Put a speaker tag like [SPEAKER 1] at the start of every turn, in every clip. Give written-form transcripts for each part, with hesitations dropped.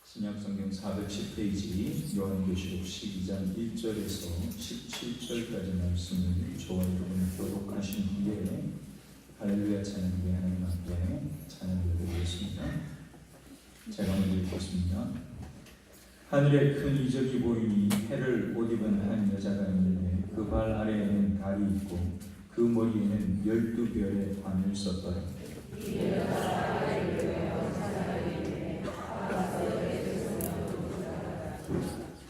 [SPEAKER 1] 신약성경 410페이지 요한계시록 12장 1절에서 17절까지 말씀을 저와 여러분 교독하신 후에 할렐루야 찬양 후에 하나님 앞에 찬양을 드리겠습니다. 제가 먼저 읽겠습니다. 하늘에 큰 이적이 보이니 해를 옷 입은 한 여자가 있는데 그 발 아래에는 달이 있고 그 머리에는 12별의 관을 썼더라.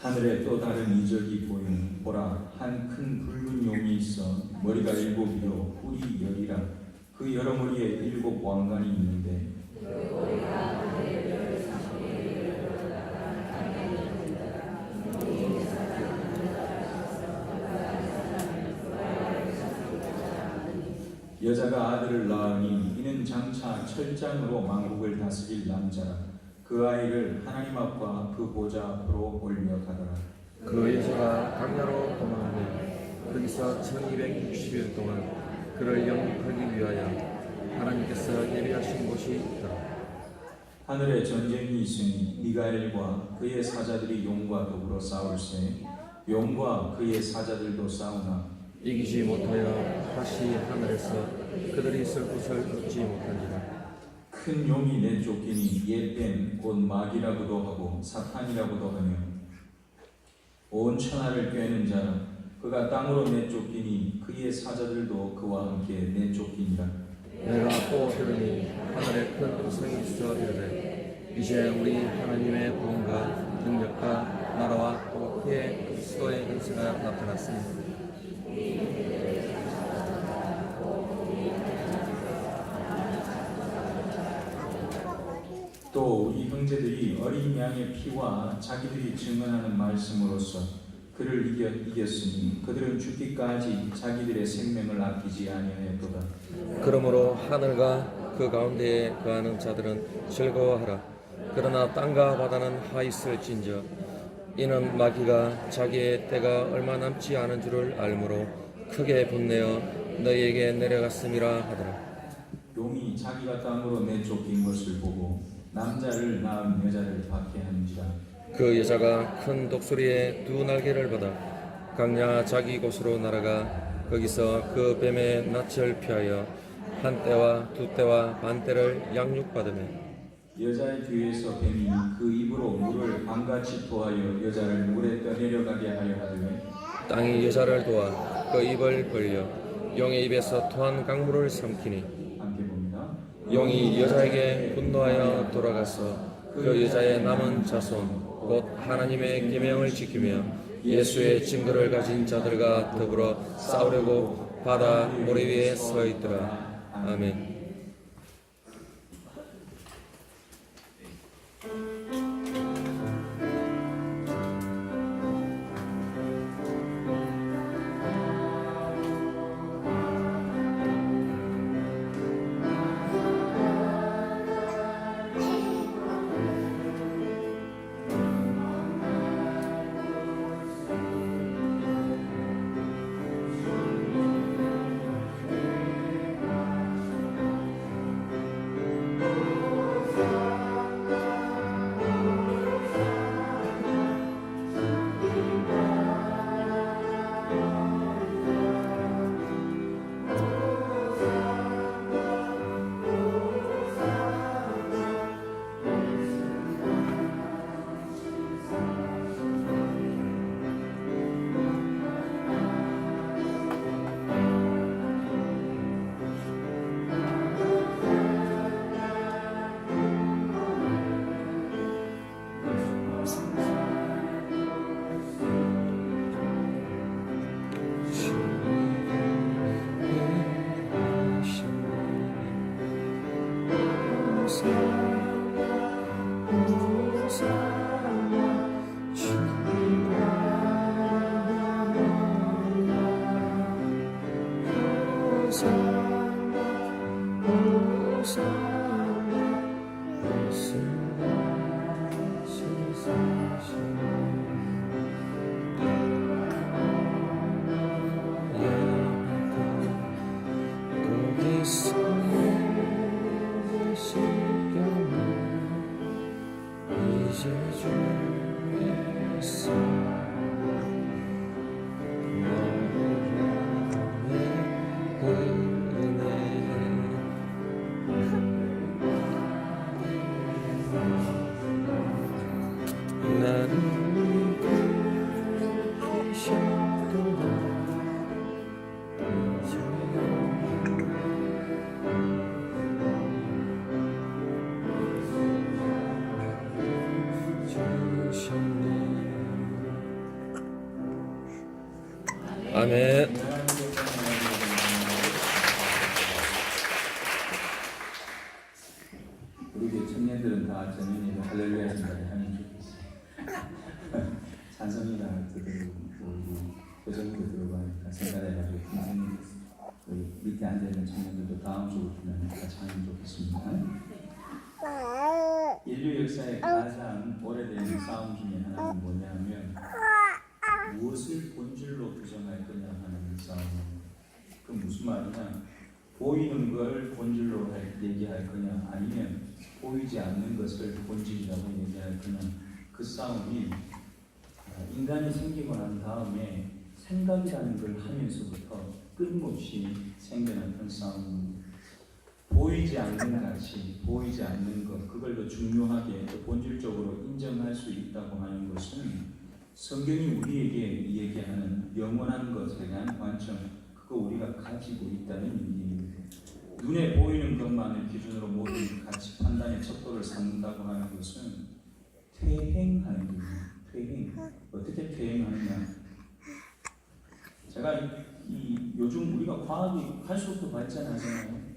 [SPEAKER 1] 하늘에 또 다른 이적이 보이니 보라 한 큰 붉은 용이 있어 머리가 7이요 뿔이 10이라 그 여러 머리에 7 왕관이 있는데 여자가 아들을 낳으니 이는 장차 철장으로 만국을 다스릴 남자라. 그 아이를 하나님 앞과 그 보좌 앞으로 올려가더라.
[SPEAKER 2] 그 여자가 광야로 도망하며 거기서 1260일 동안 그를 영육하기 위하여 하나님께서 예비하신 곳이 있더라.
[SPEAKER 1] 하늘에 전쟁이 있으니 미가엘과 그의 사자들이 용과 더불어 싸울세 용과 그의 사자들도 싸우나
[SPEAKER 2] 이기지 못하여 다시 하늘에서 그들이 있을 곳을 얻지 못하니라.
[SPEAKER 1] 큰 용이 내쫓기니 옛뱀 곧 마귀라고도 하고 사탄이라고도 하며 온 천하를 꿰는 자라. 그가 땅으로 내쫓기니 그의 사자들도 그와 함께 내쫓기니라.
[SPEAKER 2] 내가 또 들으니 하늘에 큰 음성이 있어 이르되 이제 우리 하나님의 구원과 능력과 나라와 또 그의 그리스도의 권세가 나타났으니
[SPEAKER 1] 또 우리 형제들이 어린 양의 피와 자기들이 증언하는 말씀으로써 그를 이겼으니 그들은 죽기까지 자기들의 생명을 아끼지 아니하였도다.
[SPEAKER 2] 그러므로 하늘과 그 가운데에 거하는 자들은 즐거워하라. 그러나 땅과 바다는 하있을진저 이는 마귀가 자기의 때가 얼마 남지 않은 줄을 알므로 크게 분내어 너희에게 내려갔음이라 하더라.
[SPEAKER 1] 용이 자기가 땅으로 내쫓긴 것을 보고 남자를 낳은 여자를 박해하는지라.
[SPEAKER 2] 그 여자가 큰 독수리의 두 날개를 받아 강야 자기 곳으로 날아가 거기서 그 뱀의 낯을 피하여 한 때와 두 때와 반 때를 양육받으며
[SPEAKER 1] 여자의 뒤에서 뱀이 그 입으로 물을 방같이 토하여 여자를 물에 떠내려가게 하려 하되
[SPEAKER 2] 땅이 여자를 도와 그 입을 벌려 용의 입에서 토한 강물을 삼키니
[SPEAKER 1] 함께 봅니다.
[SPEAKER 2] 용이 여자에게 분노하여 돌아가서 그 여자의 남은 자손 곧 하나님의 계명을 지키며 예수의 증거를 가진 자들과 더불어 싸우려고 바다 모래 위에 서 있더라. 아멘. 제주에서 나는 계셨도록 아멘.
[SPEAKER 1] 우리 청년들은 다 전인이고 할렐루야 신발을 하면 좋겠어요. 찬성이나 들으고 교정도 들어고 하니까 생각해가지고 선생님 우리 밑에 앉아있는 청년들도 다음 주부터는 같이 하면 좋겠습니다. 인류 역사의 가장 오래된 싸움 중에 하나는 뭐냐면 무엇을 본질로 부정할 거냐 하는 싸움입니다. 그 무슨 말이냐? 보이는 걸 본질로 얘기할 거냐 아니면 보이지 않는 것을 본질이라고 얘기할 거냐, 그 싸움이 인간이 생기고 난 다음에 생각이라는 걸 하면서부터 끊임없이 생겨났던 싸움입니다. 보이지 않는 가치, 보이지 않는 것, 그걸 더 중요하게 더 본질적으로 인정할 수 있다고 하는 것은 성경이 우리에게 얘기하는 영원한 것에 대한 관점, 그거 우리가 가지고 있다는 얘기입니다. 눈에 보이는 것만을 기준으로 모든 가치 판단의 척도를 삼는다고 하는 것은 퇴행하는 거예요. 퇴행. 어떻게 퇴행하느냐? 제가 요즘 우리가 과학이 할수록 발전하잖아요.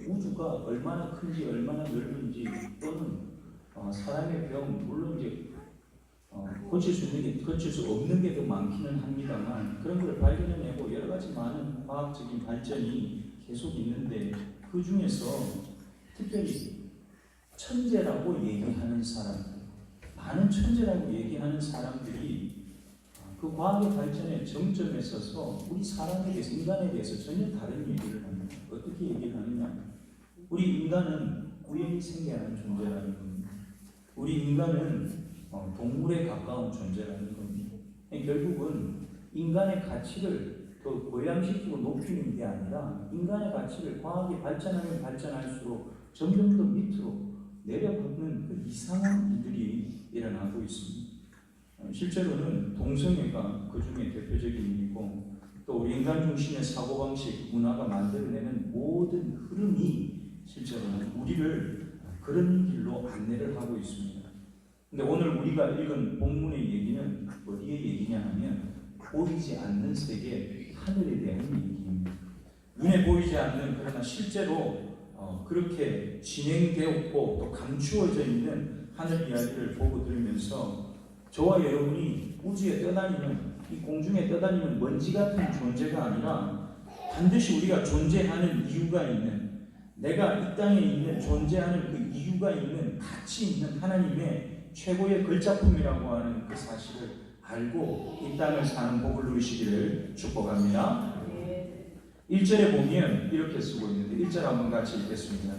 [SPEAKER 1] 우주가 얼마나 큰지, 얼마나 넓은지, 또는 사람의 병, 물론 이제 고칠 수 있는 게, 고칠 수 없는 게 더 많기는 합니다만, 그런 걸 발견해내고 여러 가지 많은 과학적인 발전이 계속 있는데, 그 중에서 특별히 천재라고 얘기하는 사람들, 많은 천재라고 얘기하는 사람들이 그 과학의 발전의 정점에 서서 우리 사람에 대해서, 인간에 대해서 전혀 다른 얘기를 합니다. 어떻게 얘기를 하느냐? 우리 인간은 우연히 생겨난 존재라는 겁니다. 우리 인간은 동물에 가까운 존재라는 겁니다. 결국은 인간의 가치를 더 고양시키고 높이는 게 아니라 인간의 가치를 과학이 발전하면 발전할수록 점점 더 밑으로 내려붙는 그 이상한 일들이 일어나고 있습니다. 실제로는 동성애가 그 중에 대표적인 일이고, 또 우리 인간 중심의 사고방식, 문화가 만들어내는 모든 흐름이 실제로는 우리를 그런 길로 안내를 하고 있습니다. 근데 오늘 우리가 읽은 본문의 얘기는 어디의 얘기냐 하면 보이지 않는 세계, 하늘에 대한 얘기입니다. 눈에 보이지 않는, 그러나 실제로 그렇게 진행되었고 또 감추어져 있는 하늘 이야기를 보고 들으면서 저와 여러분이 우주에 떠다니는, 이 공중에 떠다니는 먼지 같은 존재가 아니라 반드시 우리가 존재하는 이유가 있는, 내가 이 땅에 있는 존재하는 그 이유가 있는, 가치 있는 하나님의 최고의 걸작품이라고 하는 그 사실을 알고 이 땅을 사는 복을 누리시기를 축복합니다. 1절에 보면 이렇게 쓰고 있는데, 1절 한번 같이 읽겠습니다.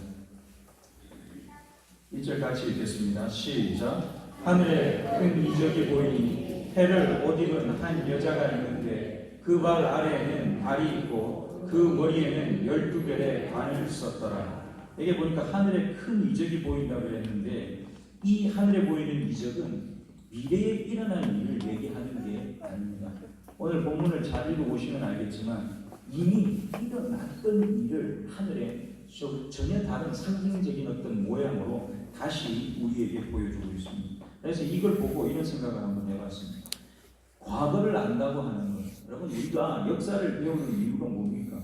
[SPEAKER 1] 1절 같이 읽겠습니다. 시작. 하늘에 큰 이적이 보이니 해를 옷 입은 한 여자가 있는데 그 발 아래에는 발이 있고 그 머리에는 12별의 관을 썼더라. 여기 보니까 하늘에 큰 이적이 보인다고 했는데, 이 하늘에 보이는 이적은 미래에 일어날 일을 얘기하는 게 아닙니다. 오늘 본문을 잘 읽어보시면 알겠지만 이미 일어났던 일을 하늘에 전혀 다른 상징적인 어떤 모양으로 다시 우리에게 보여주고 있습니다. 그래서 이걸 보고 이런 생각을 한번 해봤습니다. 과거를 안다고 하는 것, 여러분 우리가 역사를 배우는 이유가 뭡니까?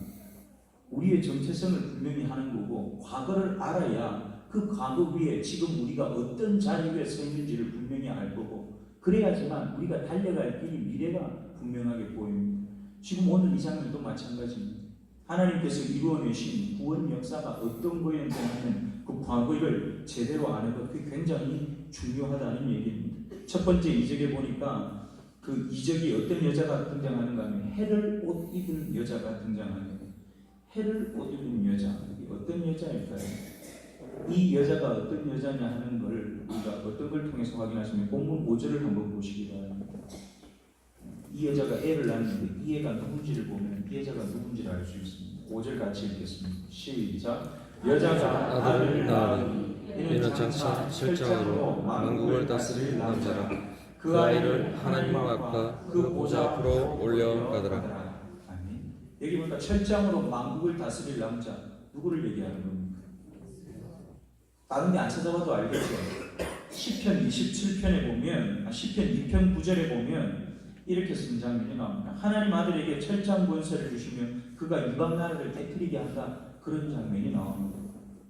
[SPEAKER 1] 우리의 정체성을 분명히 하는 거고, 과거를 알아야 그 과거 위에 지금 우리가 어떤 자리 위에 서 있는지를 분명히 알 거고, 그래야지만 우리가 달려갈 길이, 미래가 분명하게 보입니다. 지금 오늘 이 장면도 마찬가지입니다. 하나님께서 이루어내신 구원 역사가 어떤 거였는지 하는 그 과거를 제대로 아는 것, 그게 굉장히 중요하다는 얘기입니다. 첫 번째 이적에 보니까 그 이적이 어떤 여자가 등장하는가 하면 해를 옷 입은 여자가 등장합니다. 해를 옷 입은 여자, 어떤 여자일까요? 이 여자가 어떤 여자냐 하는 걸 우리가 어떤 걸 통해서 확인하시면 본문 5절을 한번 보시기 바랍니다. 이 여자가 애를 낳았는데 이 애가 누군지를 보면 이 여자가 누군지를 알 수 있습니다. 5절 같이 읽겠습니다. 시작. 여자가 아들을 낳으니 이는 장차 철장으로 만국을 다스릴 남자라. 그 아이를 하나님 앞과 그 보좌 앞으로 올려가더라. 아멘. 여기 보니까 철장으로 만국을 다스릴 남자, 누구를 얘기하는 겁니까? 다른 데 안 찾아봐도 알겠죠. 시편 27편에 보면, 시편 2편 9절에 보면 이렇게 쓴 장면이 나옵니다. 하나님 아들에게 철장 권세를 주시면 그가 이방 나라를 깨뜨리게 한다. 그런 장면이 나옵니다.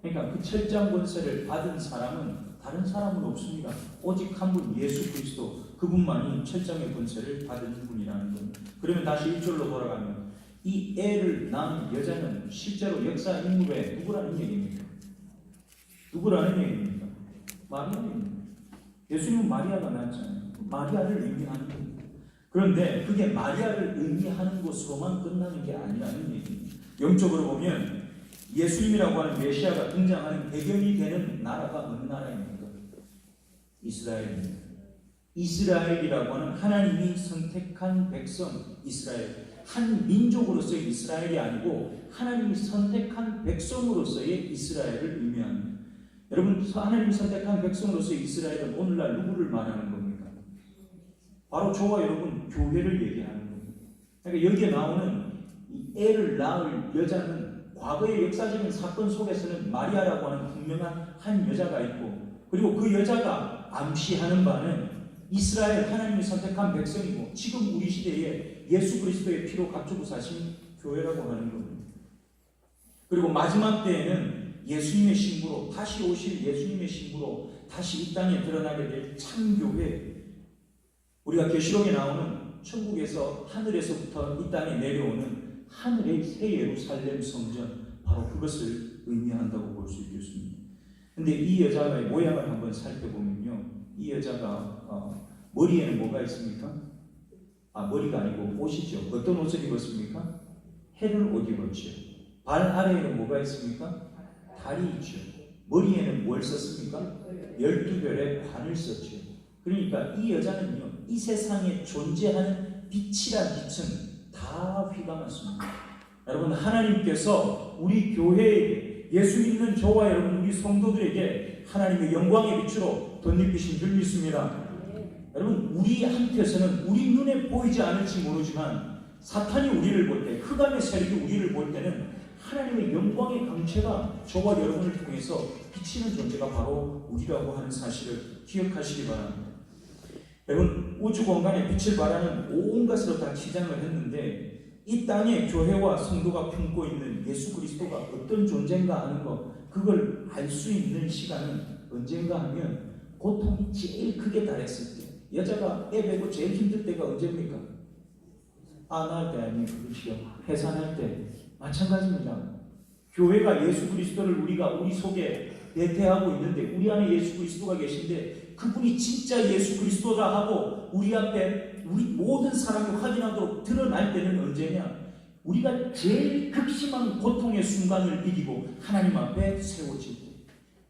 [SPEAKER 1] 그러니까 그 철장 권세를 받은 사람은 다른 사람은 없습니다. 오직 한 분 예수 그리스도, 그분만이 철장의 권세를 받은 분이라는 겁니다. 그러면 다시 1절로 돌아가면 이 애를 낳은 여자는 실제로 역사 인물의 누구라는 얘기입니까? 누구라는 얘기입니까? 마리아입니다. 예수님은 마리아가 낳았잖아요. 마리아를 의미하는 겁니다. 그런데 그게 마리아를 의미하는 것으로만 끝나는 게 아니라는 얘기입니다. 영적으로 보면 예수님이라고 하는 메시아가 등장하는 배경이 되는 나라가 어느 나라입니까? 이스라엘입니다. 이스라엘이라고 하는 하나님이 선택한 백성 이스라엘, 한 민족으로서의 이스라엘이 아니고 하나님이 선택한 백성으로서의 이스라엘을 의미합니다. 여러분, 하나님이 선택한 백성으로서의 이스라엘은 오늘날 누구를 말하는 겁니까? 바로 저와 여러분 교회를 얘기하는 겁니다. 그러니까 여기에 나오는 이 애를 낳을 여자는 과거의 역사적인 사건 속에서는 마리아라고 하는 분명한 한 여자가 있고, 그리고 그 여자가 암시하는 바는 이스라엘 하나님이 선택한 백성이고 지금 우리 시대에 예수 그리스도의 피로 갖추고 사신 교회라고 하는 겁니다. 그리고 마지막 때에는 예수님의 신부로 다시 오실 예수님의 신부로 다시 이 땅에 드러나게 될 참교회, 우리가 계시록에 나오는 천국에서 하늘에서부터 이 땅에 내려오는 하늘의 새 예루살렘 성전, 바로 그것을 의미한다고 볼 수 있겠습니다. 근데 이 여자의 모양을 한번 살펴보면요, 이 여자가 머리에는 뭐가 있습니까? 머리가 아니고 옷이죠. 어떤 옷을 입었습니까? 해를 옷 입었죠. 발 아래에는 뭐가 있습니까? 달이 있죠. 머리에는 뭘 썼습니까? 12별의 관을 썼죠. 그러니까 이 여자는요, 이 세상에 존재하는 빛이란 빛은 다 휘감았습니다. 여러분, 하나님께서 우리 교회에 예수 믿는 저와 여러분 우리 성도들에게 하나님의 영광의 빛으로 덧입히신 줄 믿습니다. 여러분, 우리한테서는 우리 눈에 보이지 않을지 모르지만 사탄이 우리를 볼 때, 흑암의 세력이 우리를 볼 때는 하나님의 영광의 강체가 저와 여러분을 통해서 비치는 존재가 바로 우리라고 하는 사실을 기억하시기 바랍니다. 여러분, 우주 공간에 빛을 발하는 온 것으로 다 치장을 했는데 이 땅에 교회와 성도가 품고 있는 예수 그리스도가 어떤 존재인가 하는 것, 그걸 알 수 있는 시간은 언젠가 하면 고통이 제일 크게 달했을 때, 여자가 애 베고 제일 힘들 때가 언제입니까? 낳을 때 아니에요. 그렇죠. 해산할 때. 마찬가지입니다. 교회가 예수 그리스도를 우리 속에 대퇴하고 있는데, 우리 안에 예수 그리스도가 계신데 그분이 진짜 예수 그리스도라 하고 우리 앞에 우리 모든 사람이 확인하도록 드러날 때는 언제냐? 우리가 제일 극심한 고통의 순간을 이기고 하나님 앞에 세워질 때,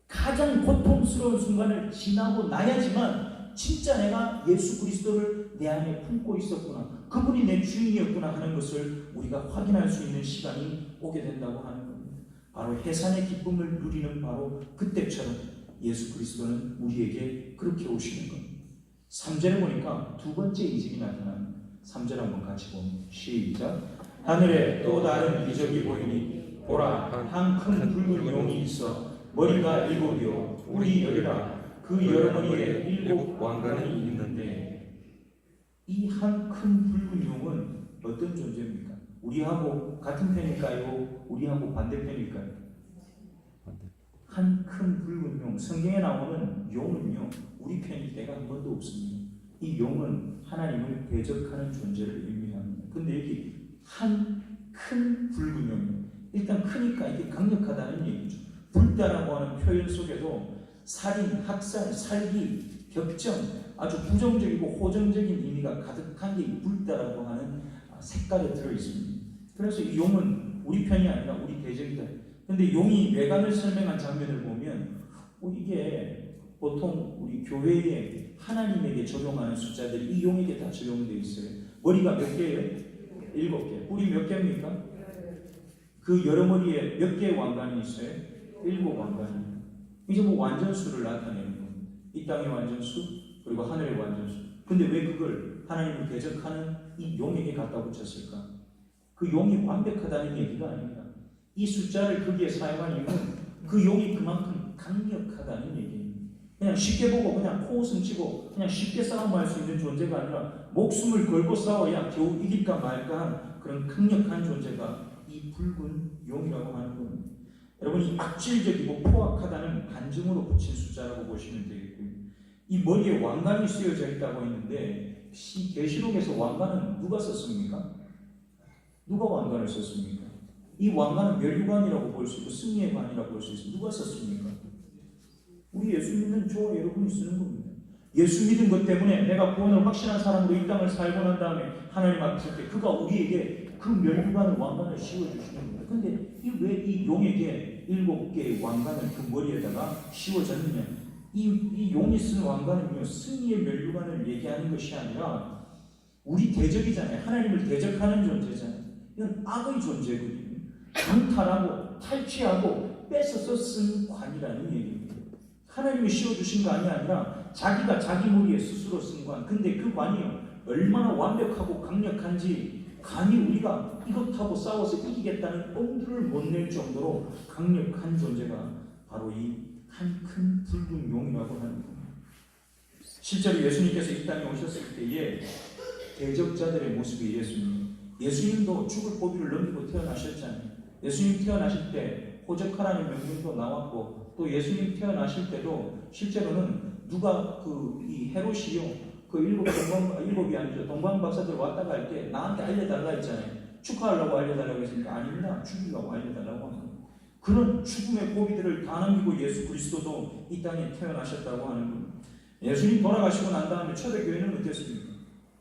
[SPEAKER 1] 가장 고통스러운 순간을 지나고 나야지만 진짜 내가 예수 그리스도를 내 안에 품고 있었구나, 그분이 내 주인이었구나 하는 것을 우리가 확인할 수 있는 시간이 오게 된다고 하는 겁니다. 바로 해산의 기쁨을 누리는 바로 그때처럼 예수 그리스도는 우리에게 그렇게 오시는 겁니다. 3절에 보니까 두 번째 이적이 나타납니다. 3절 한번 같이 보면 시작. 하늘에 또 다른 이적이 보이니 보라, 한 큰 붉은 용이 있어 머리가 7이요 뿔이 10이라. 그 여러 머리에 7 왕관이 있는데, 이 한 큰 붉은 용은 어떤 존재입니까? 우리하고 같은 편일까요? 우리하고 반대편일까요? 한 큰 붉은 용, 성경에 나오는 용은요, 우리 편일 때가 한 번도 없습니다. 이 용은 하나님을 대적하는 존재를 의미합니다. 근데 여기 한 큰 붉은 용이요, 일단 크니까 이게 강력하다는 얘기죠. 불다라고 하는 표현 속에도 살인, 학살, 살기, 격정, 아주 부정적이고 호정적인 의미가 가득한 게 불다라고 하는 색깔에 들어있습니다. 그래서 이 용은 우리 편이 아니라 우리 대적이다. 근데 용이 외관을 설명한 장면을 보면 이게 보통 우리 교회에 하나님에게 적용하는 숫자들이 이 용에게 다 적용되어 있어요. 머리가 몇 개예요? 7개. 뿔이 몇 개입니까? 그 여러 머리에 몇 개의 왕관이 있어요? 7왕관이. 이제 완전수를 나타내는 겁니다. 이 땅의 완전수 그리고 하늘의 완전수. 근데 왜 그걸 하나님을 대적하는 이 용에게 갖다 붙였을까? 그 용이 완벽하다는 얘기가 아닙니다. 이 숫자를 거기에 사용한 이유는 그 용이 그만큼 강력하다는 얘기입니다. 그냥 쉽게 보고 그냥 코웃음 치고 그냥 쉽게 싸움할 수 있는 존재가 아니라 목숨을 걸고 싸워야 겨우 이길까 말까 한 그런 강력한 존재가 이 붉은 용이라고 하는 겁니다. 여러분, 이 악질적이고 포악하다는 반증으로 붙인 숫자라고 보시면 되겠고요. 이 머리에 왕관이 쓰여져 있다고 했는데 계시록에서 왕관은 누가 썼습니까? 누가 왕관을 썼습니까? 이 왕관은 멸류관이라고 볼 수 있고 승리의 관이라고 볼 수 있습니다. 누가 썼습니까? 우리 예수 믿는 저와 여러분이 쓰는 겁니다. 예수 믿은 것 때문에 내가 구원을 확신한 사람으로 이 땅을 살고 난 다음에 하나님 앞에 설 때 그가 우리에게 그 멸류관을 왕관을 씌워주시는 겁니다. 근데 왜 이 용에게 7개의 왕관을 그 머리에다가 씌워졌느냐? 이 용이 쓴 왕관은요, 승리의 멸류관을 얘기하는 것이 아니라 우리 대적이잖아요. 하나님을 대적하는 존재잖아요. 이건 악의 존재거든요. 강탈하고 탈취하고 뺏어서 쓴 관이라는 얘기입니다. 하나님이 씌워주신 관이 아니라 자기가 자기 머리에 스스로 쓴 관. 근데 그 관이요, 얼마나 완벽하고 강력한지 감히 우리가 이것하고 싸워서 이기겠다는 엄두를 못 낼 정도로 강력한 존재가 바로 이 한 큰 붉은 용이라고 하는 겁니다. 실제로 예수님께서 이 땅에 오셨을 때에 대적자들의 모습이 예수님. 예수님도 죽을 고비를 넘기고 태어나셨잖아요. 예수님 태어나실 때 호적하라는 명령도 나왔고, 또 예수님 태어나실 때도 실제로는 누가 이 헤롯이요, 일곱이 아니죠. 동방 박사들 왔다가 할 때 나한테 알려달라 했잖아요. 축하하려고 알려달라고 했으니까 아닙니다. 죽이려고 알려달라고 한 거예요. 그런 죽음의 고비들을 다 넘기고 예수 그리스도도 이 땅에 태어나셨다고 하는 겁니다. 예수님 돌아가시고 난 다음에 초대교회는 어땠습니까?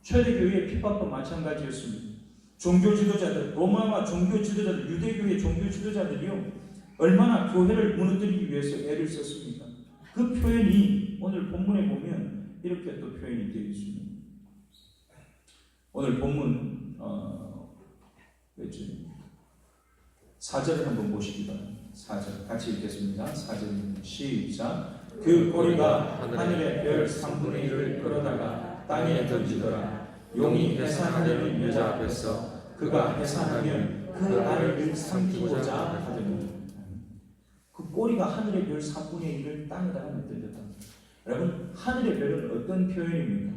[SPEAKER 1] 초대교회의 핍박도 마찬가지였습니다. 종교 지도자들, 로마와 종교 지도자들, 유대교의 종교 지도자들이요, 얼마나 교회를 무너뜨리기 위해서 애를 썼습니까? 그 표현이 오늘 본문에 보면 이렇게 또 표현이 되어 있습니다. 오늘 본문 4절을 한번 보시기 바랍니다. 4절 같이 읽겠습니다. 4절입니다. 시작. 그 꼬리가 하늘의 별 3분의 1을 끌어다가 땅에 던지더라. 용이 해산하려는 여자 앞에서 그가 해산하면 그 알을 삼키고자 하더니. 그 꼬리가 하늘의 별 3분의 1을 땅에다가 던졌다. 여러분, 하늘의 별은 어떤 표현입니까?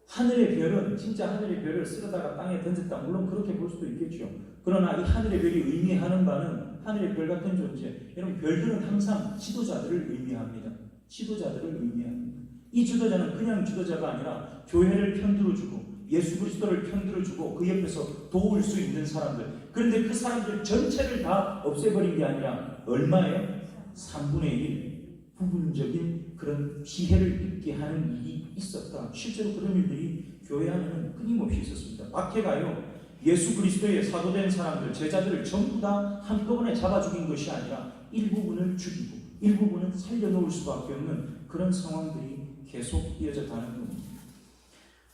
[SPEAKER 1] 하늘의 별은 진짜 하늘의 별을 쓸어다가 땅에 던졌다. 물론 그렇게 볼 수도 있겠죠. 그러나 이 하늘의 별이 의미하는 바는 하늘의 별 같은 존재. 여러분, 별들은 항상 지도자들을 의미합니다. 지도자들을 의미합니다. 이 지도자는 그냥 지도자가 아니라 교회를 편들어주고 예수 그리스도를 편들어주고 그 옆에서 도울 수 있는 사람들. 그런데 그 사람들 전체를 다 없애버린 게 아니라 얼마예요? 3분의 1. 부분적인 그런 피해를 입게 하는 일이 있었다. 실제로 그런 일들이 교회 안에는 끊임없이 있었습니다. 박해가요, 예수 그리스도의 사도된 사람들, 제자들을 전부 다 한꺼번에 잡아 죽인 것이 아니라 일부분을 죽이고 일부분은 살려놓을 수밖에 없는 그런 상황들이 계속 이어져 가는 겁니다.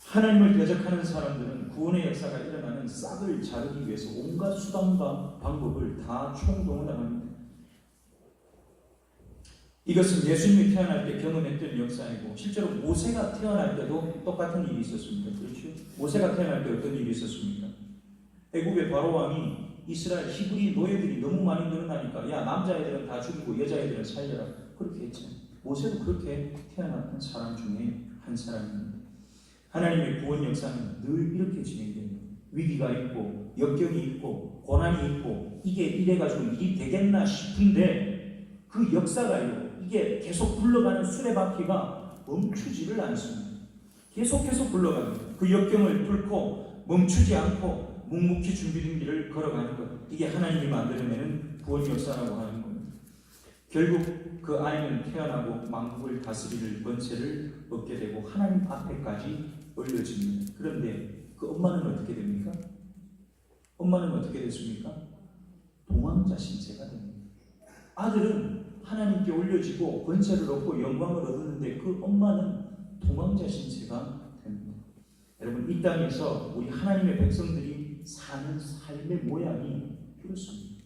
[SPEAKER 1] 하나님을 대적하는 사람들은 구원의 역사가 일어나는 싹을 자르기 위해서 온갖 수단과 방법을 다 총동원합니다. 이것은 예수님이 태어날 때 경험했던 역사이고, 실제로 모세가 태어날 때도 똑같은 일이 있었습니다. 그렇죠? 모세가 태어날 때 어떤 일이 있었습니까? 애굽의 바로왕이 이스라엘 히브리 노예들이 너무 많이 늘어나니까 야, 남자애들은 다 죽이고 여자애들은 살려라, 그렇게 했죠. 모세도 그렇게 태어났던 사람 중에 한 사람입니다. 하나님의 구원 역사는 늘 이렇게 진행됩니다. 위기가 있고 역경이 있고 고난이 있고 이게 이래가지고 일이 되겠나 싶은데 그 역사가요, 이게 계속 굴러가는 수레바퀴가 멈추지를 않습니다. 계속 굴러갑니다. 그 역경을 뚫고 멈추지 않고 묵묵히 준비된 길을 걸어가는 것. 이게 하나님이 만들어내는 구원 역사라고 하는 겁니다. 결국 그 아이는 태어나고 만국을 다스릴 권세를 얻게 되고 하나님 앞에까지 올려집니다. 그런데 그 엄마는 어떻게 됩니까? 엄마는 어떻게 됐습니까? 도망자 신세가 됩니다. 아들은 하나님께 올려지고 권세를 얻고 영광을 얻었는데 그 엄마는 도망자 신세가 됩니다. 여러분, 이 땅에서 우리 하나님의 백성들이 사는 삶의 모양이 그렇습니다.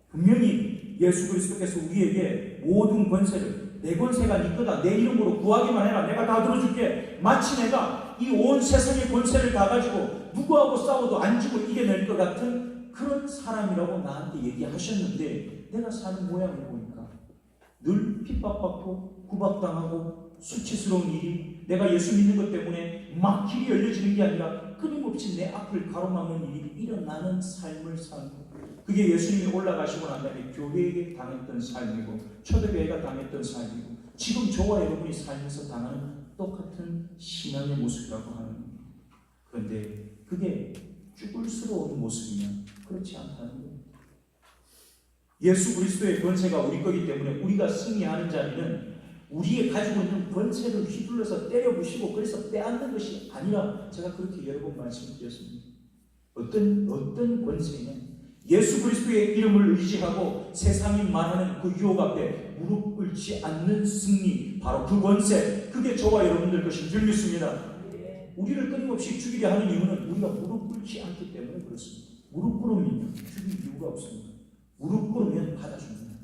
[SPEAKER 1] 분명히 예수 그리스도께서 우리에게 모든 권세를, 내 권세가 네 거다, 내 이름으로 구하기만 해라, 내가 다 들어줄게, 마치 내가 이 온 세상의 권세를 다 가지고 누구하고 싸워도 안 지고 이겨낼 것 같은 그런 사람이라고 나한테 얘기하셨는데, 내가 사는 모양을 보니까 늘 핍박받고 구박당하고 수치스러운 일이, 내가 예수 믿는 것 때문에 막 길이 열려지는 게 아니라 끊임없이 내 앞을 가로막는 일이 일어나는 삶을 살고, 그게 예수님이 올라가시고 난 다음에 교회에게 당했던 삶이고 초대교회가 당했던 삶이고 지금 저와 여러분이 살면서 당하는 똑같은 신앙의 모습이라고 하는 겁니다. 그런데 그게 죽을스러운 모습이면 그렇지 않다는 거예요. 예수 그리스도의 권세가 우리 거기 때문에 우리가 승리하는 자리는 우리의 가지고 있는 권세를 휘둘러서 때려부시고 그래서 빼앗는 것이 아니라, 제가 그렇게 여러 번 말씀드렸습니다. 어떤 권세냐? 예수 그리스도의 이름을 의지하고 세상이 말하는 그 유혹 앞에 무릎 꿇지 않는 승리, 바로 그 권세, 그게 저와 여러분들 것인 줄 믿습니다. 우리를 끊임없이 죽이려 하는 이유는 우리가 무릎 꿇지 않기 때문에 그렇습니다. 무릎 꿇으면 죽일 이유가 없습니다. 무릎 꿇으면 받아줍니다.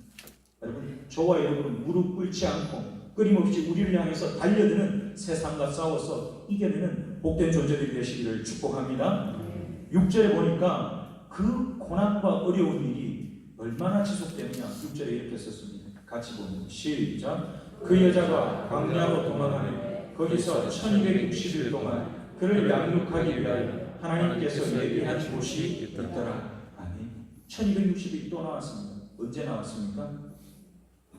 [SPEAKER 1] 여러분, 저와 여러분은 무릎 꿇지 않고 끊임없이 우리를 향해서 달려드는 세상과 싸워서 이겨내는 복된 존재들이 되시기를 축복합니다. 6절에 보니까 그 고난과 어려운 일이 얼마나 지속되느냐, 6절에 이렇게 썼습니다. 같이 보면 시작. 그 여자가 광야로 도망하며 거기서 1260일 동안 그를 양육하기 위하여 하나님께서 예비한 곳이 있더라. 아멘. 1260일이 또 나왔습니다. 언제 나왔습니까?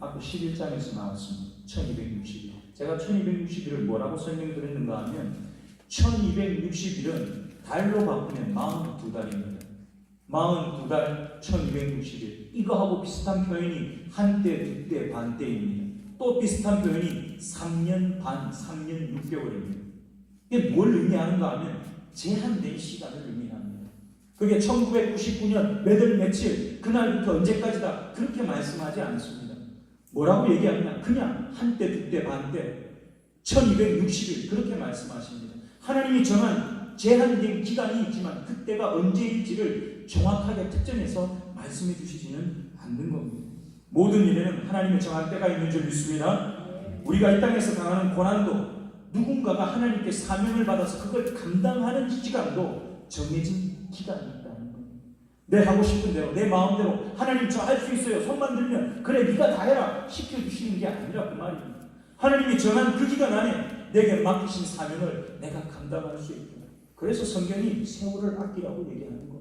[SPEAKER 1] 아까 11장에서 나왔습니다. 1260일. 제가 1260일을 뭐라고 설명드렸는가 하면 1260일은 달로 바꾸면 42달입니다. 42달 1260일. 이거하고 비슷한 표현이 한때, 두때, 반때입니다. 또 비슷한 표현이 3년 반, 3년 6개월입니다. 이게 뭘 의미하는가 하면 제한된 시간을 의미합니다. 그게 1999년 몇 월 며칠, 그날부터 언제까지다, 그렇게 말씀하지 않습니다. 뭐라고 얘기하느냐? 그냥 한때, 두때, 반때, 1260일 그렇게 말씀하십니다. 하나님이 정한 제한된 기간이 있지만 그때가 언제일지를 정확하게 특정해서 말씀해 주시지는 않는 겁니다. 모든 일에는 하나님의 정한 때가 있는 줄 믿습니다. 우리가 이 땅에서 당하는 고난도 누군가가 하나님께 사명을 받아서 그걸 감당하는 시간도 정해진 기간이 있다는 겁니다. 내 하고 싶은 대로, 내 마음대로 하나님 저 할 수 있어요, 손만 들면 그래 네가 다 해라 시켜주시는 게 아니라 그 말입니다. 하나님이 정한 그 기간 안에 내게 맡기신 사명을 내가 감당할 수 있다. 그래서 성경이 세월을 아끼라고 얘기하는 겁니다.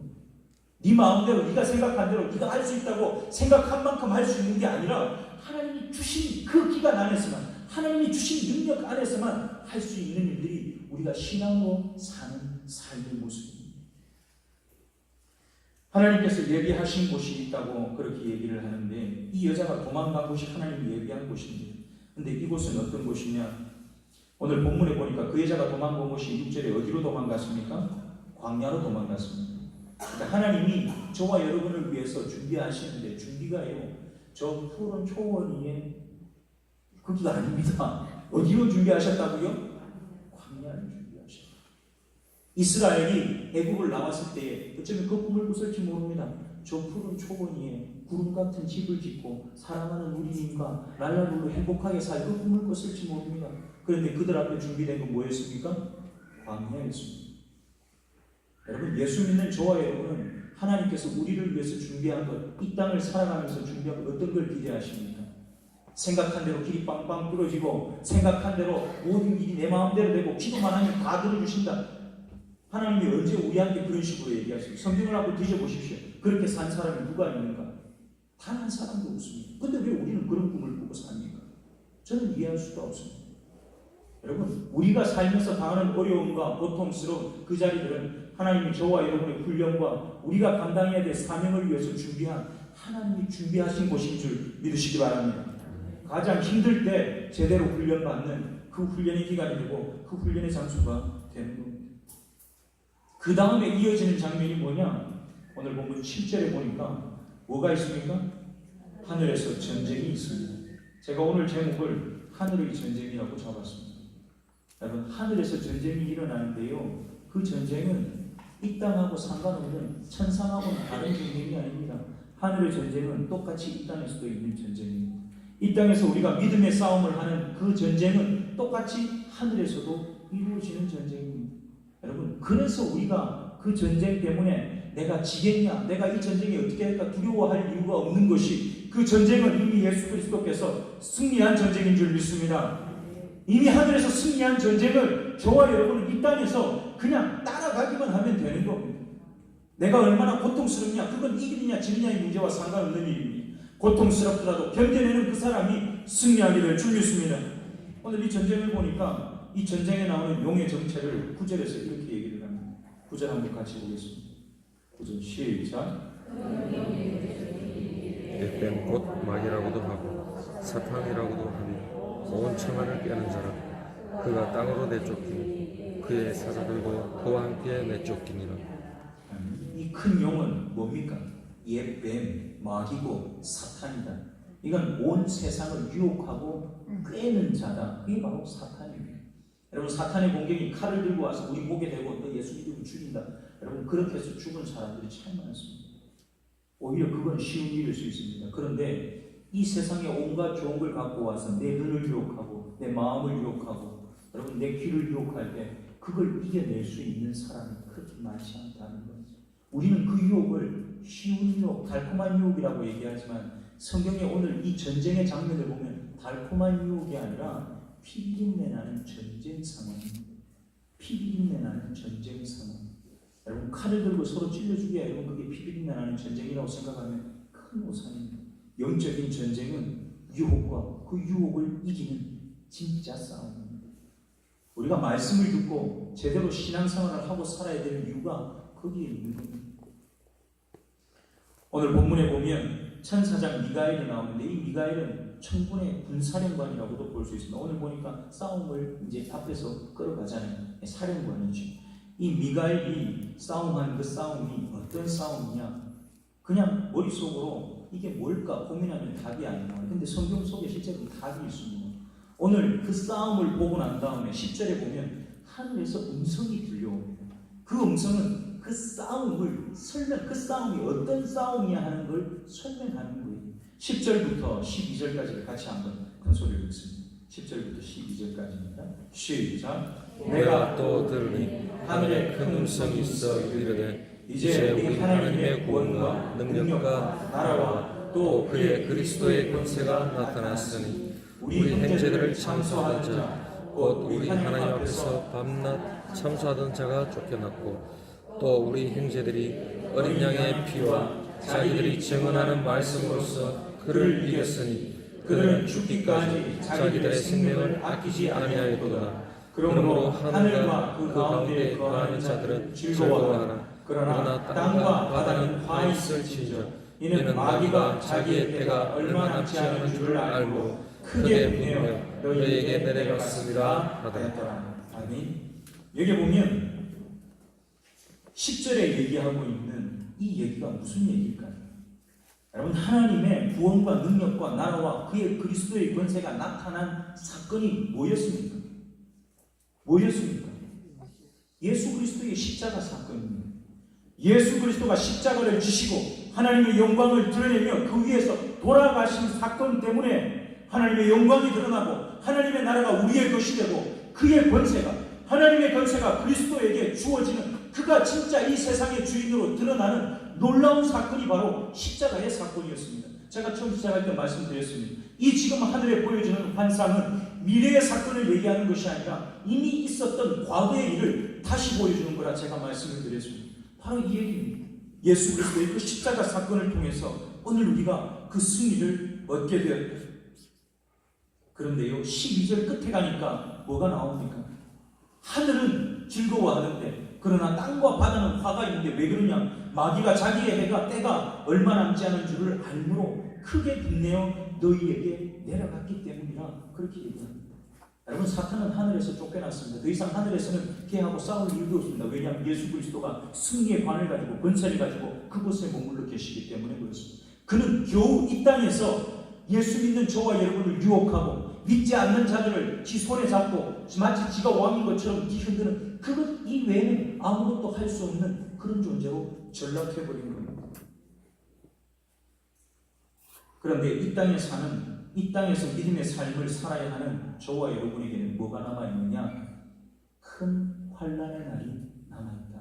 [SPEAKER 1] 네 마음대로, 네가 생각한 대로 네가 할 수 있다고 생각한 만큼 할 수 있는 게 아니라 하나님이 주신 그 기간 안에서만, 하나님이 주신 능력 안에서만 할 수 있는 일들이 우리가 신앙으로 사는 삶의 모습입니다. 하나님께서 예비하신 곳이 있다고 그렇게 얘기를 하는데, 이 여자가 도망간 곳이 하나님이 예비한 곳입니다. 근데 이곳은 어떤 곳이냐? 오늘 본문에 보니까 그 여자가 도망간 곳이 6절에 어디로 도망갔습니까? 광야로 도망갔습니다. 그러니까 하나님이 저와 여러분을 위해서 준비하시는데, 준비가요, 저 푸른 초원 위에 거기가 아닙니다. 어디로 준비하셨다고요? 광야를 준비하셨다. 이스라엘이 애국을 나왔을 때에 어쩌면 그 꿈을 꿨을지 모릅니다. 저 푸른 초원 위에 구름 같은 집을 짓고 사랑하는 우리님과 랄랄룰루 행복하게 살 그 꿈을 꿨을지 모릅니다. 그런데 그들 앞에 준비된 건 뭐였습니까? 광야였습니다. 여러분, 예수 믿는 저와 여러분은 하나님께서 우리를 위해서 준비한 것, 이 땅을 살아가면서 준비한 것, 어떤 걸 기대하십니까? 생각한 대로 길이 빵빵 뚫어지고 생각한 대로 모든 일이 내 마음대로 되고 기도만 하면 다 들어주신다. 하나님이 언제 우리한테 그런 식으로 얘기하시고, 성경을 한번 뒤져보십시오. 그렇게 산 사람이 누가 있는가? 단 한 사람도 없습니다. 근데 왜 우리는 그런 꿈을 꾸고 삽니까? 저는 이해할 수가 없습니다. 여러분, 우리가 살면서 당하는 어려움과 고통스러운 그 자리들은 하나님이 저와 여러분의 훈련과 우리가 감당해야 될 사명을 위해서 준비한, 하나님이 준비하신 곳인 줄 믿으시기 바랍니다. 가장 힘들 때 제대로 훈련받는 그 훈련의 기간이 되고 그 훈련의 장소가 되는 겁니다. 그 다음에 이어지는 장면이 뭐냐? 오늘 본문 7절에 보니까 뭐가 있습니까? 하늘에서 전쟁이 있습니다. 제가 오늘 제목을 하늘의 전쟁이라고 잡았습니다. 여러분, 하늘에서 전쟁이 일어나는데요, 그 전쟁은 이 땅하고 상관없는 천상하고는 다른 전쟁이 아닙니다. 하늘의 전쟁은 똑같이 이 땅에서도 있는 전쟁입니다. 이 땅에서 우리가 믿음의 싸움을 하는 그 전쟁은 똑같이 하늘에서도 이루어지는 전쟁입니다. 여러분, 그래서 우리가 그 전쟁 때문에 내가 지겠냐, 내가 이 전쟁에 어떻게 할까 두려워할 이유가 없는 것이, 그 전쟁은 이미 예수 그리스도께서 승리한 전쟁인 줄 믿습니다. 이미 하늘에서 승리한 전쟁을 저와 여러분은 이 땅에서 그냥 따라가기만 하면 되는 겁니다. 내가 얼마나 고통스럽냐, 그건 이기느냐 지느냐의 문제와 상관없는 일입니다. 고통스럽더라도 견뎌내는 그 사람이 승리하게 될 줄 믿습니다. 오늘 이 전쟁을 보니까 이 전쟁에 나오는 용의 정체를 9절에서 이렇게 얘기를 합니다. 9절 한번 같이 보겠습니다. 9절 시작.
[SPEAKER 2] 뱀 곧 마귀라고도 하고 사탄이라고도 하며 온 천하를 꿰는 자라. 그가 땅으로 내쫓기니 그의 사자들도 그와 함께 내쫓기니라.
[SPEAKER 1] 이 큰 용은 뭡니까? 옛 뱀, 마귀고 사탄이다. 이건 온 세상을 유혹하고 꿰는 자다. 그게 바로 사탄입니다. 여러분, 사탄의 공격이 칼을 들고 와서 우리 목에 대고 너 예수 믿으면 죽인다. 여러분, 그렇게 해서 죽은 사람들이 참 많습니다. 오히려 그건 쉬운 일일 수 있습니다. 그런데 이 세상에 온갖 좋은 걸 갖고 와서 내 눈을 유혹하고 내 마음을 유혹하고 여러분 내 귀를 유혹할 때 그걸 이겨낼 수 있는 사람이 그렇게 많지 않다는 거죠. 우리는 그 유혹을 쉬운 유혹, 달콤한 유혹이라고 얘기하지만 성경에 오늘 이 전쟁의 장면을 보면 달콤한 유혹이 아니라 피비린내 나는 전쟁 상황입니다. 피비린내 나는 전쟁 상황. 여러분, 칼을 들고 서로 찔러주기야 여러분 그게 피비린내 나는 전쟁이라고 생각하면 큰 오산입니다. 영적인 전쟁은 유혹과 그 유혹을 이기는 진짜 싸움입니다. 우리가 말씀을 듣고 제대로 신앙생활을 하고 살아야 되는 이유가 거기에 있는 겁니다. 오늘 본문에 보면 천사장 미가엘이 나오는데 이 미가엘은 천군의 군사령관이라고도 볼 수 있습니다. 오늘 보니까 싸움을 이제 앞에서 끌어가자는 사령관이죠. 이 미가엘이 싸움한 그 싸움이 어떤 싸움이냐, 그냥 머릿속으로 이게 뭘까 고민하면 답이 안 나와요. 근데 성경 속에 실제로 답이 있습니다. 오늘 그 싸움을 보고 난 다음에 10절에 보면 하늘에서 음성이 들려옵니다. 그 음성은 그 싸움을 그 싸움이 어떤 싸움이야 하는 걸 설명하는 거예요. 10절부터 12절까지를 같이 한번 큰 소리로 읽습니다. 10절부터 12절까지입니다. 시작.
[SPEAKER 2] 내가 또 들으니 하늘에 큰 음성이 있어 이르되 이제 우리 하나님의 구원과 능력과 나라와 또 그의 그리스도의 권세가 나타났으니 우리 형제들을 참소하던 자 곧 우리 하나님 앞에서 밤낮 참소하던 자가 쫓겨났고 또 우리 형제들이 어린 양의 피와 자기들이 증언하는 말씀으로써 그를 이겼으니 그들은 죽기까지 자기들의 생명을 아끼지 아니하였도다. 그러므로 하늘과 그 가운데 거하는 자들은 즐거워하나 그러나 땅과 바다는 화 있을지니라. 이는 마귀가 자기의 때가 얼마 남지 않은 줄을 알고 크게 분하여 너희에게 내려갔습니다 하더라.
[SPEAKER 1] 아멘. 여기 보면 10절에 얘기하고 있는 이 얘기가 무슨 얘기일까요? 여러분, 하나님의 구원과 능력과 나라와 그의 그리스도의 권세가 나타난 사건이 뭐였습니까? 뭐였습니까? 예수 그리스도의 십자가 사건입니다. 예수 그리스도가 십자가를 지시고 하나님의 영광을 드러내며 그 위에서 돌아가신 사건 때문에 하나님의 영광이 드러나고 하나님의 나라가 우리의 것이 되고 그의 권세가, 하나님의 권세가 그리스도에게 주어지는, 그가 진짜 이 세상의 주인으로 드러나는 놀라운 사건이 바로 십자가의 사건이었습니다. 제가 처음 시작할 때 말씀드렸습니다. 이 지금 하늘에 보여지는 환상은 미래의 사건을 얘기하는 것이 아니라 이미 있었던 과거의 일을 다시 보여주는 거라 제가 말씀을 드렸습니다. 바로 이 얘기입니다. 예수 그리스도의 그 십자가 사건을 통해서 오늘 우리가 그 승리를 얻게 되었다. 그런데요, 12절 끝에 가니까 뭐가 나옵니까? 하늘은 즐거워하는데 그러나 땅과 바다는 화가 있는데 왜 그러냐? 마귀가 자기의 때가 얼마 남지 않은 줄을 알므로 크게 분내어 너희에게 내려갔기 때문이라 그렇게 얘기합니다. 여러분, 사탄은 하늘에서 쫓겨났습니다. 더 이상 하늘에서는 걔하고 싸울 이유도 없습니다. 왜냐하면 예수 그리스도가 승리의 관을 가지고 권세를 가지고 그곳에 머물러 계시기 때문에 그렇습니다. 그는 겨우 이 땅에서 예수 믿는 저와 여러분을 유혹하고 믿지 않는 자들을 지 손에 잡고 마치 지가 왕인 것처럼 뒤흔드는 그것 이외에는 아무것도 할 수 없는 그런 존재로 전락해버린 겁니다. 그런데 이 땅에서 믿음의 삶을 살아야 하는 저와 여러분에게는 뭐가 남아있느냐? 큰 환난의 날이 남아있다.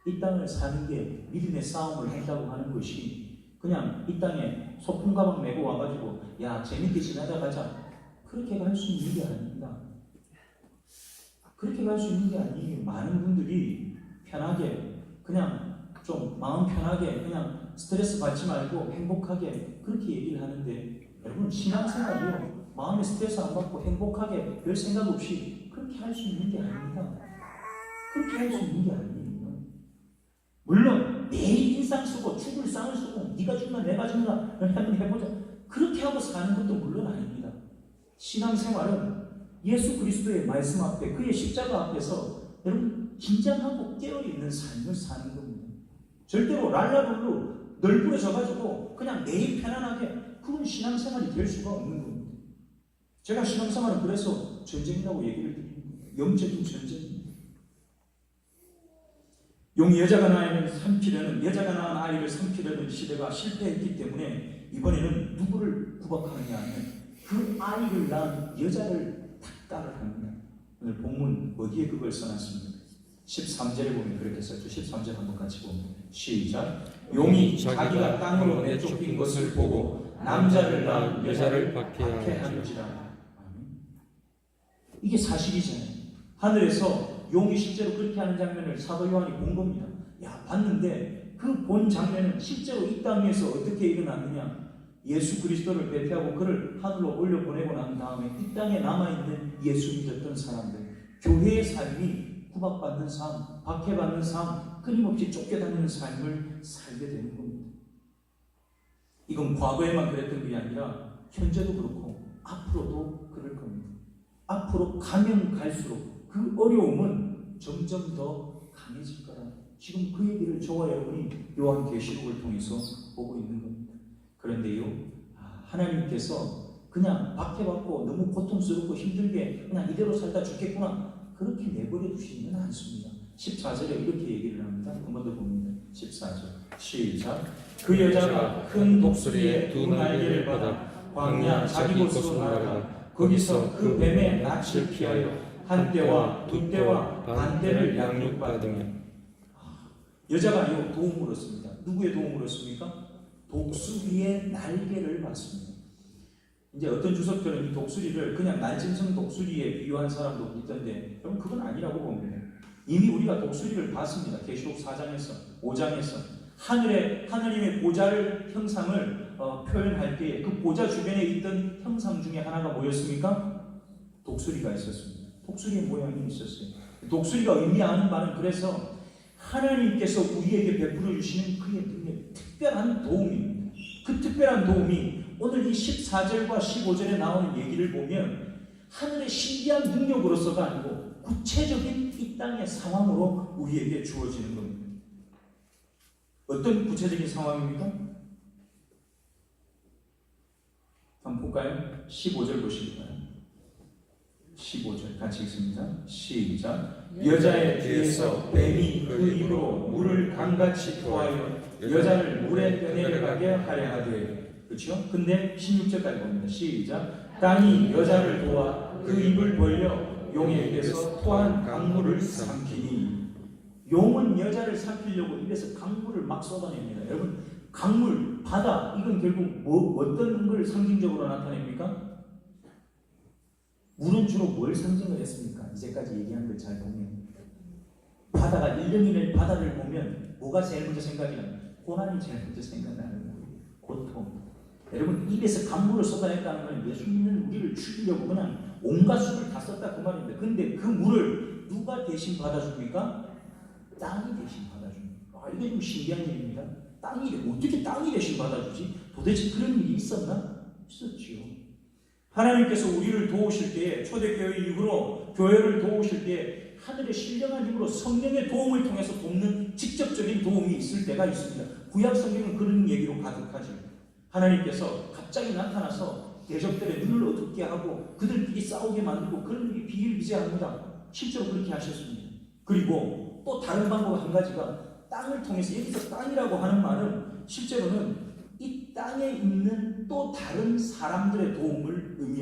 [SPEAKER 1] 이 땅을 사는 게 믿음의 싸움을 한다고 하는 것이 그냥 이 땅에 소품 가방 메고 와가지고 야 재밌게 지나다 가자 그렇게 갈 수 있는 게 아닙니다. 그렇게 갈 수 있는 게 아니에요. 많은 분들이 편하게 그냥 좀 마음 편하게 그냥 스트레스 받지 말고 행복하게 그렇게 얘기를 하는데 여러분 신앙생활이요 마음에 스트레스 안 받고 행복하게 별 생각 없이 그렇게 할 수 있는 게 아닙니다. 그렇게 할 수 있는 게 아니에요. 물론 내일 인상 쓰고 죽을 쌍을 쓰고 네가 죽나 내가 죽나 한번 해보자 그렇게 하고 사는 것도 물론 아닙니다. 신앙생활은 예수 그리스도의 말씀 앞에 그의 십자가 앞에서 여러분 긴장하고 깨어있는 삶을 사는 겁니다. 절대로 랄라룰루 널브러져가지고 그냥 내일 편안하게 그건 신앙생활이 될 수가 없는 겁니다. 제가 신앙생활은 그래서 전쟁이라고 얘기를 드립니다. 영적인 전쟁입니다. 용이 여자가 낳은 아이를 삼키려는 시대가 실패했기 때문에 이번에는 누구를 구박하느냐 하면 그 아이를 낳은 여자를 탁가를 합니다. 오늘 본문 어디에 그걸 써놨습니까? 13절에 보면 그렇게 썼죠. 13절 한번 같이 보면 시작. 용이 자기가 땅으로 내쫓긴 것을 보고 남자를 낳은 여자를 박해하는지라. 이게 사실이잖아요. 하늘에서 용이 실제로 그렇게 하는 장면을 사도 요한이 본 겁니다. 봤는데 그 본 장면은 실제로 이 땅에서 어떻게 일어났느냐. 예수 그리스도를 배폐하고 그를 하늘로 올려보내고 난 다음에 이 땅에 남아있는 예수 믿었던 사람들, 교회의 삶이 구박받는 삶, 박해받는 삶, 끊임없이 쫓겨다니는 삶을 살게 되는 겁니다. 이건 과거에만 그랬던 게 아니라 현재도 그렇고 앞으로도 그럴 겁니다. 앞으로 가면 갈수록 그 어려움은 점점 더 강해질 거라. 지금 그 얘기를 저와 여러분이 요한계시록을 통해서 보고 있는 겁니다. 그런데요, 하나님께서 그냥 박해받고 너무 고통스럽고 힘들게 그냥 이대로 살다 죽겠구나 그렇게 내버려 두시지는 않습니다. 14절에 이렇게 얘기를 합니다. 한 번 더 봅니다. 14절 시작. 그 여자가 큰 독수리의 두 날개를 받아 광야 자기 곳으로 날아가 거기서 그 뱀의 낯을 피하여 한 때와 두 때와 반 때를 양육받으며. 여자가 도움을 얻습니다. 누구의 도움을 얻습니까? 독수리의 날개를 받습니다. 이제 어떤 주석들은 이 독수리를 그냥 날짐승 독수리에 비유한 사람도 있던데 여러분 그건 아니라고 봅니다. 이미 우리가 독수리를 봤습니다. 계시록 4장에서 5장에서 하느님의 보좌를 형상을 표현할 때에 그 보좌 주변에 있던 형상 중에 하나가 뭐였습니까? 독수리가 있었습니다. 독수리의 모양이 있었어요. 독수리가 의미하는 바는 그래서 하나님께서 우리에게 베풀어 주시는 그의 능력, 특별한 도움입니다. 그 특별한 도움이 오늘 이 14절과 15절에 나오는 얘기를 보면 하늘의 신비한 능력으로서가 아니고 구체적인 이 땅의 상황으로 우리에게 주어지는 겁니다. 어떤 구체적인 상황입니까? 한번 볼까요? 15절 보실까요? 15절 같이 읽습니다. 시작. 여자의 뒤에서 뱀이 그 입으로 물을 강같이 토하여 여자를 물에 떠내려가게 하려 하되. 그렇죠? 근데 16절까지 봅니다. 시작. 땅이 여자를 도와 그 입을 벌려 용의 입에서 토한 강물을 삼키니. 용은 여자를 삼키려고 입에서 강물을 막 쏟아냅니다. 여러분 강물, 바다 이건 결국 어떤 걸 상징적으로 나타냅니까? 물은 주로 뭘 상징을 했습니까? 이제까지 얘기한 걸 잘 보면 바다가 일령일의 바다를 보면 뭐가 제일 먼저 생각이 나요? 고난이 제일 먼저 생각나는 거예요. 고통. 여러분 입에서 강물을 쏟아냈다는 건 예수 믿는 우리를 죽이려고 그냥 온갖 수를 다 썼다 그 말입니다. 근데 그 물을 누가 대신 받아줍니까? 땅이 대신 받아줍니다. 이게 좀 신기한 일입니다. 어떻게 땅이 대신 받아주지? 도대체 그런 일이 있었나? 있었지요. 하나님께서 우리를 도우실 때에 초대교회 이후로 교회를 도우실 때에 하늘의 신령한 힘으로 성령의 도움을 통해서 돕는 직접적인 도움이 있을 때가 있습니다. 구약 성경은 그런 얘기로 가득하죠. 하나님께서 갑자기 나타나서 대적들의 눈을 어둡게 하고 그들끼리 싸우게 만들고 그런 일이 비일비재합니다. 실제로 그렇게 하셨습니다. 그리고 또 다른 방법 한 가지가 땅을 통해서, 여기서 땅이라고 하는 말은 실제로는 이 땅에 있는 또 다른 사람들의 도움을 의미합니다.